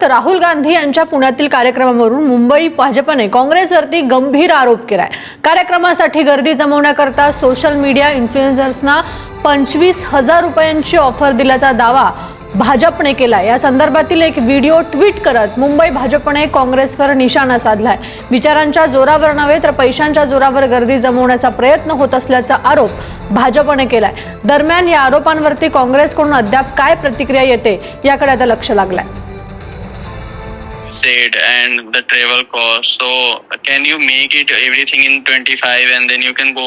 राहुल गांधी यांच्या पुण्यातील कार्यक्रमावरून मुंबई भाजपने काँग्रेसवरती गंभीर आरोप केलाय। कार्यक्रमासाठी गर्दी जमवण्याकरता सोशल मीडिया इन्फ्लुएन्सर्सना 25,000 रुपयांची ऑफर दिल्याचा दावा भाजपने केला। या संदर्भातील एक व्हिडिओ ट्विट करत मुंबई भाजपने काँग्रेसवर निशाणा साधलाय। विचारांच्या जोरावर नव्हे तर पैशांच्या जोरावर गर्दी जमवण्याचा प्रयत्न होत असल्याचा आरोप भाजपने केलाय। दरम्यान या आरोपांवरती काँग्रेसकडून अद्याप काय प्रतिक्रिया येते याकडे आता लक्ष लागलंय। Said and the travel cost, so can you make it everything in 25 and then you can go?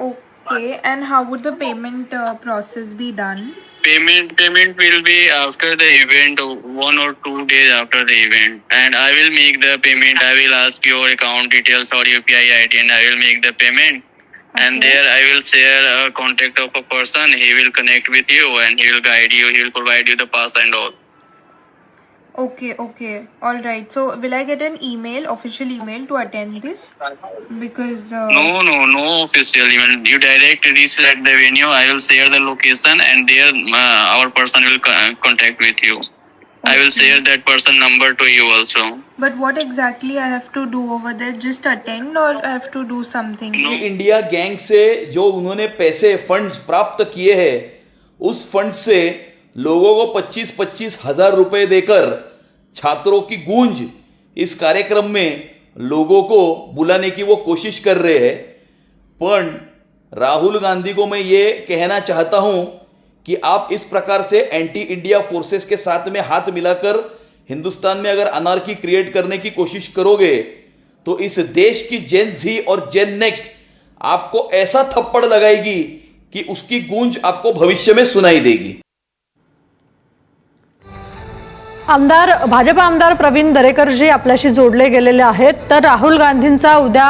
Okay, and how would the payment process be done? Payment will be after the event, 1 or 2 days after the event, and I will make the payment. I will ask your account details or UPI ID and I will make the payment. Okay. And there I will share a contact of a person. He will connect with you and he will guide you. He will provide you the pass and all. Okay, all right. So will I get an email, official email to attend this? Because No official event. You direct reach at the venue. I will share the location and there our person will contact with you. I will share that person number to you also. But what exactly I have to do over there? Just attend or I have to do something? No. India gang से जो उन्होंने पैसे funds प्राप्त किए हैं, उस fund से लोगों को 25-25 हजार रुपए देकर छात्रों की गूंज इस कार्यक्रम में लोगों को बुलाने की वो कोशिश कर रहे हैं। पण राहुल गांधी को मैं ये कहना चाहता हूं कि आप इस प्रकार से एंटी इंडिया फोर्सेस के साथ में हाथ मिलाकर हिंदुस्तान में अगर अनार्की क्रिएट करने की कोशिश करोगे तो इस देश की जेन जी और जेन नेक्स्ट आपको ऐसा थप्पड़ लगाएगी कि उसकी गूंज आपको भविष्य में सुनाई देगी। भाजप आमदार प्रवीण दरेकरजी आपल्याशी जोडले गेलेले आहेत। तर राहुल गांधींचा उद्या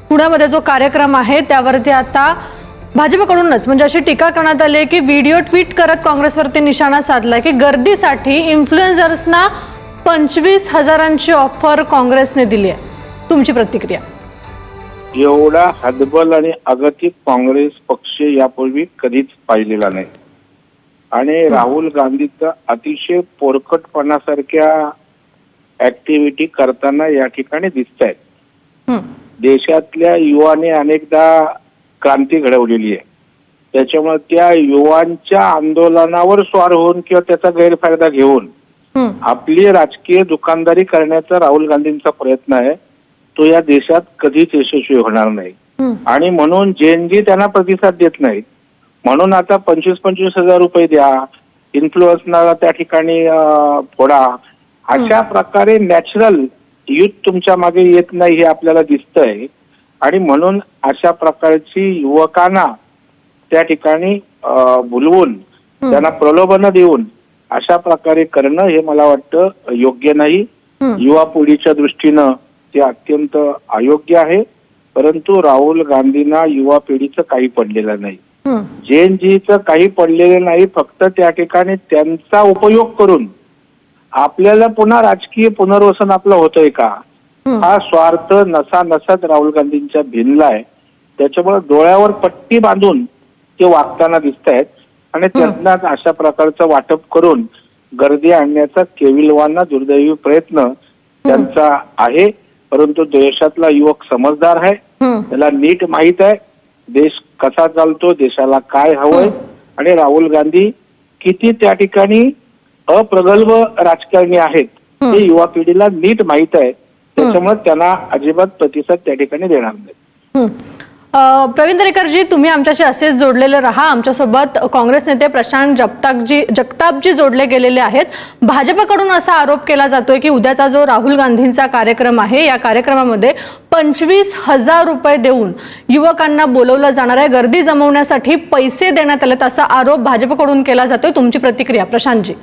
पुण्यामध्ये जो कार्यक्रम आहे त्यावरती आता भाजपकडूनच म्हणजे अशी टीका करण्यात आली आहे की व्हिडिओ ट्विट करत काँग्रेसवरती निशाणा साधलाय की गर्दीसाठी इन्फ्लुएन्सर्सना 25,000ची ऑफर काँग्रेसने दिली आहे। तुमची प्रतिक्रिया? एवढा हतबल आणि अगतिक काँग्रेस पक्ष यापूर्वी कधीच पाहिलेला नाही आणि राहुल गांधीचा अतिशय पोरकटपणासारख्या ऍक्टिव्हिटी करताना या ठिकाणी दिसत आहेत। देशातल्या युवाने अनेकदा क्रांती घडवलेली आहे, त्याच्यामुळे त्या युवांच्या आंदोलनावर स्वार होऊन किंवा त्याचा गैरफायदा घेऊन आपली राजकीय दुकानदारी करण्याचा राहुल गांधींचा प्रयत्न आहे, तो या देशात कधीच यशस्वी होणार नाही। आणि म्हणून जेनजी त्यांना प्रतिसाद देत नाही, म्हणून आता 25-25 हजार रुपये द्या, इन्फ्लुएन्सरला त्या ठिकाणी फोडा, अशा प्रकारे नॅचरल युथ तुमच्या मागे येत नाही हे आपल्याला दिसतंय। आणि म्हणून अशा प्रकारची युवकांना त्या ठिकाणी भुलवून त्यांना प्रलोभन देऊन अशा प्रकारे करणं हे मला वाटतं योग्य नाही। युवा पिढीच्या दृष्टीनं ते अत्यंत अयोग्य आहे। परंतु राहुल गांधींना युवा पिढीचं काही पडलेलं नाही, जेन जीचं काही पडलेलं नाही। फक्त त्या ठिकाणी त्यांचा उपयोग करून आपल्याला पुन्हा राजकीय पुनर्वसन आपलं होतंय का, हा स्वार्थ नसानसात राहुल गांधींच्या भिनलाय। त्याच्यामुळे डोळ्यावर पट्टी बांधून ते वागताना दिसत आहेत आणि त्यांना अशा प्रकारचं वाटप करून गर्दी आणण्याचा केविलवाना दुर्दैवी प्रयत्न त्यांचा आहे। परंतु देशातला युवक समजदार आहे, त्याला नीट माहित आहे देश कसा चालतो, देशाला काय हवंय आणि राहुल गांधी किती त्या ठिकाणी अप्रगल्भ राजकारणी आहेत हे युवा पिढीला नीट माहित आहे। त्याच्यामुळे त्यांना अजिबात प्रतिसाद त्या ठिकाणी देणार नाही। प्रवीण दरेकरजी, तुम्ही आमच्याशी असेच जोडलेले रहा। आमच्यासोबत काँग्रेस नेते प्रशांत जगतापजी जोडले गेलेले आहेत। भाजपकडून असा आरोप केला जातोय की उद्याचा जो राहुल गांधींचा कार्यक्रम आहे या कार्यक्रमामध्ये 25,000 रुपये देऊन युवकांना बोलवलं जाणार आहे, गर्दी जमवण्यासाठी पैसे देण्यात आलेत असा आरोप भाजपकडून केला जातोय। तुमची प्रतिक्रिया प्रशांतजी?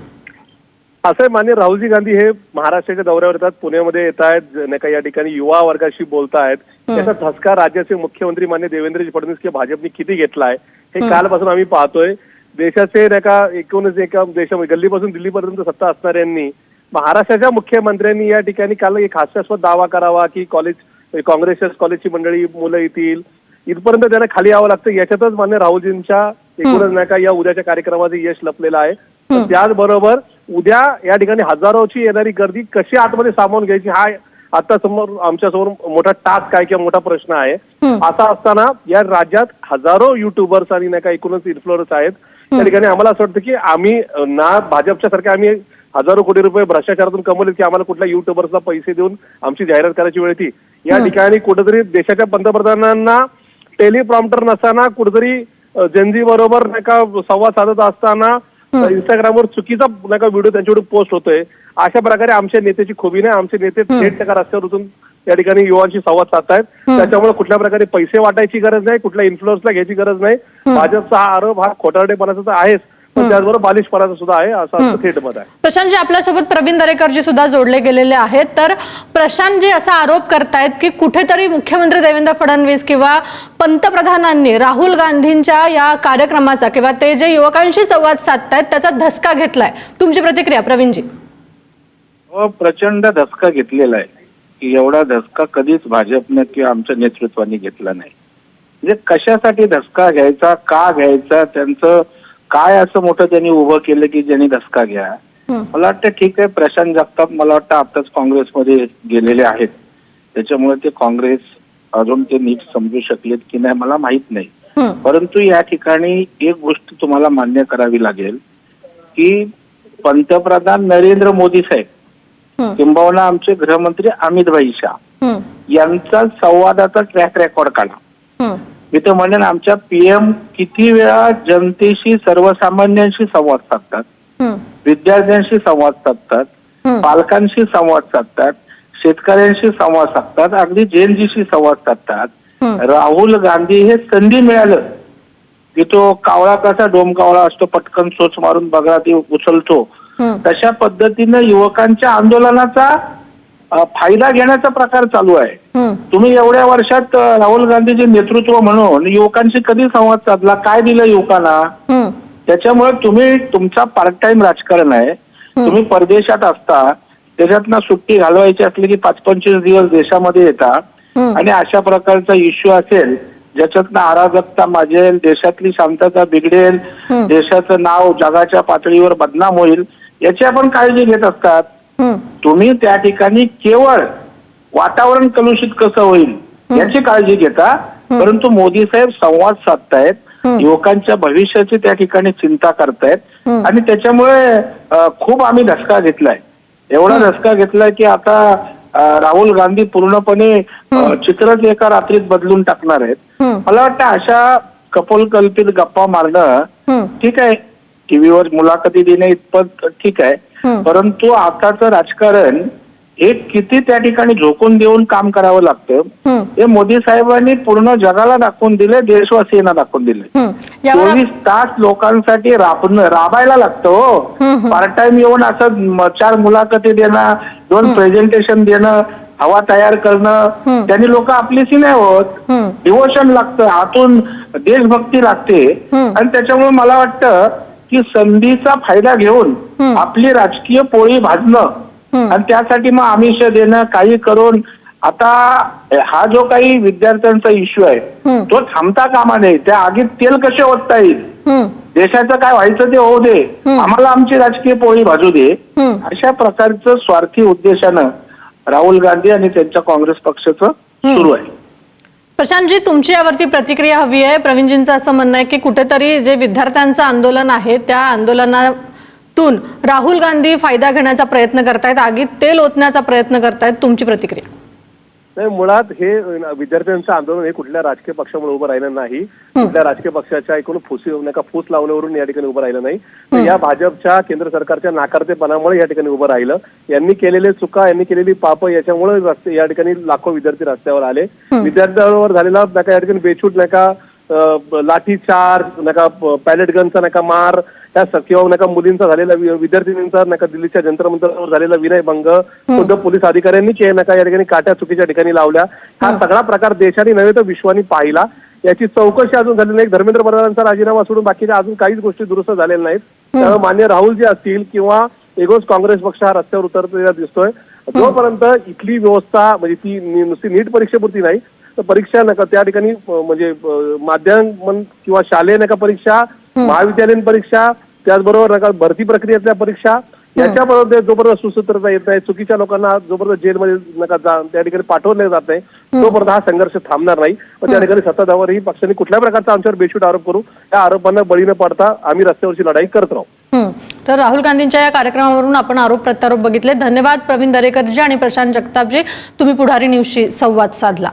असं आहे, माननीय राहुलजी गांधी हे महाराष्ट्राच्या दौऱ्यावर येतात, पुण्यामध्ये येत आहेत, नाही का या ठिकाणी युवा वर्गाशी बोलतायत। त्याचा धसका राज्याचे मुख्यमंत्री माननीय देवेंद्रजी फडणवीस किंवा भाजपने किती घेतलाय हे कालपासून आम्ही पाहतोय। देशाचे नाही का एकूणच एका देशामध्ये गल्लीपासून दिल्लीपर्यंत सत्ता असणाऱ्यांनी महाराष्ट्राच्या मुख्यमंत्र्यांनी या ठिकाणी काल एक हास्यास्पद दावा करावा की काँग्रेसच्या कॉलेजची मंडळी मुलं येतील, इथपर्यंत त्यांना खाली यावं लागतं। याच्यातच मान्य राहुलजींच्या एकूणच नाही का या उद्याच्या कार्यक्रमाचं यश लपलेलं आहे। त्याचबरोबर उद्या या ठिकाणी हजारोची येणारी गर्दी कशी आतमध्ये सामावून घ्यायची हा आता आमच्या समोर मोठा टास्क आहे किंवा मोठा प्रश्न आहे. असा असताना या राज्यात हजारो युट्यूबर्स आणि नाही का एकूणच इन्फ्लुएन्सर्स आहेत. त्या ठिकाणी आम्हाला असं वाटतं की आम्ही ना भाजपच्या सारख्या आम्ही हजारो कोटी रुपये भ्रष्टाचारातून कमवले की आम्हाला कुठल्या युट्यूबर्सला पैसे देऊन आमची जाहिरात करायची वेळ ती. या ठिकाणी कुठेतरी देशाच्या पंतप्रधानांना टेलिप्रॉम्प्टर नसताना कुठेतरी जनजी बरोबर नाही का संवाद साधत असताना इंस्टाग्रामवर चुकीचा नाही का व्हिडिओ त्यांच्याकडे पोस्ट होतोय. अशा प्रकारे आमच्या नेत्याची खूबी नाही. आमचे नेते थेट त्या रस्त्यावर उतरून या ठिकाणी युवांशी संवाद साधतायत. त्याच्यामुळे कुठल्या प्रकारे पैसे वाटायची गरज नाही, कुठल्या इन्फ्लुएन्सला घ्यायची गरज नाही. भाजपचा हा आरोप हा खोटारडेपणाचा तर आहेच पण त्याचबरोबर बालिशपणाचा सुद्धा आहे असं थेट मत आहे. प्रशांतजी आपल्यासोबत प्रवीण दरेकरजी सुद्धा जोडले गेलेले आहेत. तर प्रशांतजी असा आरोप करतायत की कुठेतरी मुख्यमंत्री देवेंद्र फडणवीस किंवा पंतप्रधानांनी राहुल गांधींच्या या कार्यक्रमाचा किंवा ते जे युवकांशी संवाद साधतायत त्याचा धसका घेतलाय. तुमची प्रतिक्रिया प्रवीणजी? प्रचंड धसका घेतलेला आहे की एवढा धसका कधीच भाजपने किंवा आमच्या नेतृत्वाने घेतला नाही. म्हणजे कशासाठी धसका घ्यायचा, का घ्यायचा, त्यांचं काय असं मोठं त्यांनी उभं केलं की ज्यांनी धसका घ्या. मला वाटतं ठीक आहे, प्रशांत जगताप मला वाटतं आताच काँग्रेसमध्ये गेलेले आहेत त्याच्यामुळे ते काँग्रेस अजून ते नीट समजू शकलेत की नाही मला माहित नाही. परंतु या ठिकाणी एक गोष्ट तुम्हाला मान्य करावी लागेल की पंतप्रधान नरेंद्र मोदी साहेब किंबहुना आमचे गृहमंत्री अमित भाई शाह यांचा संवादाचा ट्रॅक रेकॉर्ड काढा. मी तर म्हणेन आमच्या पीएम किती वेळा जनतेशी सर्वसामान्यांशी संवाद साधतात, विद्यार्थ्यांशी संवाद साधतात, पालकांशी संवाद साधतात, शेतकऱ्यांशी संवाद साधतात, अगदी जैनजीशी संवाद साधतात. राहुल गांधी हे संधी मिळालं की तो कावळा कसा डोमकावळा असतो पटकन चोच मारून बघा ते उचलतो तशा पद्धतीनं युवकांच्या आंदोलनाचा फायदा घेण्याचा प्रकार चालू आहे. तुम्ही एवढ्या वर्षात राहुल गांधीचे नेतृत्व म्हणून युवकांशी कधी संवाद साधला, काय दिलं युवकांना? त्याच्यामुळे तुम्ही तुमचा पार्ट टाइम राजकारण आहे. तुम्ही परदेशात असता, त्याच्यातनं सुट्टी घालवायची असली की 25-25 दिवस देशामध्ये येता आणि अशा प्रकारचा इश्यू असेल ज्याच्यातनं अराजकता माजेल, देशातली शांतता बिघडेल, देशाचं नाव जगाच्या पातळीवर बदनाम होईल याची आपण काळजी घेत असतात. तुम्ही त्या ठिकाणी केवळ वातावरण कलुषित कसं होईल याची काळजी घेता. परंतु मोदी साहेब संवाद साधतायत, युवकांच्या भविष्याची त्या ठिकाणी चिंता करतायत आणि त्याच्यामुळे खूप आम्ही धसका घेतलाय. एवढा धसका घेतलाय की आता राहुल गांधी पूर्णपणे चित्रच एका रात्रीत बदलून टाकणार आहेत. मला वाटतं अशा कपोलकल्पित गप्पा मारणं ठीक आहे, टीव्हीवर मुलाखती देणे इतपत ठीक आहे, परंतु आताचं राजकारण हे किती त्या ठिकाणी झोकून देऊन काम करावं लागतं हे मोदी साहेबांनी पूर्ण जगाला दाखवून दिले, देशवासियांना दाखवून दिले. 24 तास लोकांसाठी राबायला लागतं हो. पार्ट टाइम येऊन असं 4 मुलाखती देणं, 2 प्रेझेंटेशन देणं, हवा तयार करणं, त्यांनी लोक आपलीशी नाही होत. डिवोशन लागतं, आतून देशभक्ती लागते आणि त्याच्यामुळे मला वाटतं की संधीचा फायदा घेऊन आपली राजकीय पोळी भाजणं आणि त्यासाठी मग आमिष देणं काही करून आता हा जो काही विद्यार्थ्यांचा इश्यू आहे तो थांबता कामा नये. त्या आगीत तेल कसे ओतता येईल, देशाचं काय व्हायचं ते होऊ दे, आम्हाला आमची राजकीय पोळी भाजू दे, अशा प्रकारचं स्वार्थी उद्देशानं राहुल गांधी आणि त्यांच्या काँग्रेस पक्षाचं सुरू आहे. प्रशांतजी तुमची यावरती प्रतिक्रिया हवी आहे. प्रवीणजींचं असं म्हणणं आहे की कुठेतरी जे विद्यार्थ्यांचं आंदोलन आहे त्या आंदोलनातून राहुल गांधी फायदा घेण्याचा प्रयत्न करतायत, आगीत तेल ओतण्याचा प्रयत्न करतायत. तुमची प्रतिक्रिया? नाही, मुळात हे विद्यार्थ्यांचं आंदोलन हे कुठल्या राजकीय पक्षामुळे उभं राहिलं नाही, कुठल्या राजकीय पक्षाच्या एकूण फूस लावण्यावरून या ठिकाणी उभं राहिलं नाही. या भाजपच्या केंद्र सरकारच्या नाकारतेपणामुळे या ठिकाणी उभं राहिलं. यांनी केलेले चुका, यांनी केलेली पाप याच्यामुळे या ठिकाणी लाखो विद्यार्थी रस्त्यावर आले. विद्यार्थ्यांवर झालेला नका या ठिकाणी बेछूट नका लाठीचार्ज, नका पॅलेट गनचा नका मार, किंवा नका मुलींचा झालेला, विद्यार्थिनींचा नका दिल्लीच्या जंतर मंतरवर झालेला विनयभंग खुद्द पोलीस अधिकाऱ्यांनी नका या ठिकाणी काट्या चुकीच्या ठिकाणी लावल्या. हा सगळा प्रकार देशाने नव्हे तर विश्वाने पाहिला. याची चौकशी अजून झाली नाही. धर्मेंद्र प्रधानांचा राजीनामा सोडून बाकीच्या अजून काहीच गोष्टी दुरुस्त झालेल्या नाहीत. त्यामुळे मान्य राहुलजी असतील किंवा एकच काँग्रेस पक्ष हा रस्त्यावर उतरलेला दिसतोय. जोपर्यंत इथली व्यवस्था म्हणजे ती नुसती नीट परीक्षेपुरती नाही तर परीक्षा नका त्या ठिकाणी म्हणजे माध्यमिक किंवा शालेय नका परीक्षा, महाविद्यालयीन परीक्षा, त्याचबरोबर नका भरती प्रक्रियेतल्या परीक्षा याच्याबरोबर जोपर्यंत सुसूत्रता येत नाही, चुकीच्या लोकांना जोपर्यंत जेलमध्ये नका त्या ठिकाणी पाठवलं जात नाही, तोपर्यंत हा संघर्ष थांबणार नाही. पण त्या ठिकाणी सत्ताधारी पक्षांनी कुठल्या प्रकारचा आमच्यावर बेशूट आरोप करू, त्या आरोपांना बळी न पडता आम्ही रस्त्यावरची लढाई करत राहू. तर राहुल गांधींच्या या कार्यक्रमावरून आपण आरोप प्रत्यारोप बघितले. धन्यवाद प्रवीण दरेकरजी आणि प्रशांत जगतापजी, तुम्ही पुढारी न्यूजशी संवाद साधला.